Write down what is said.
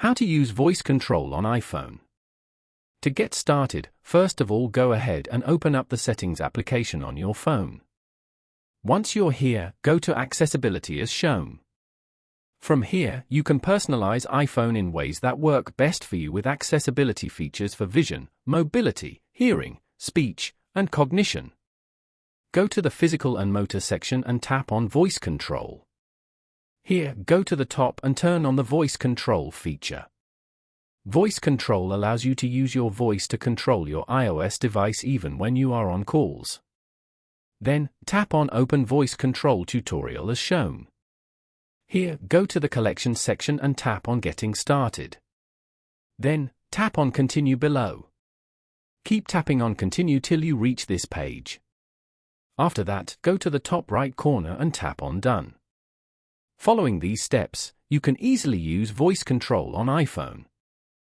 How to use voice control on iPhone. To get started, first of all go ahead and open up the Settings application on your phone. Once you're here, go to Accessibility as shown. From here, you can personalize iPhone in ways that work best for you with accessibility features for vision, mobility, hearing, speech, and cognition. Go to the Physical and Motor section and tap on Voice Control. Here, go to the top and turn on the Voice Control feature. Voice Control allows you to use your voice to control your iOS device even when you are on calls. Then, tap on Open Voice Control Tutorial as shown. Here, go to the Collections section and tap on Getting Started. Then, tap on Continue below. Keep tapping on Continue till you reach this page. After that, go to the top right corner and tap on Done. Following these steps, you can easily use voice control on iPhone.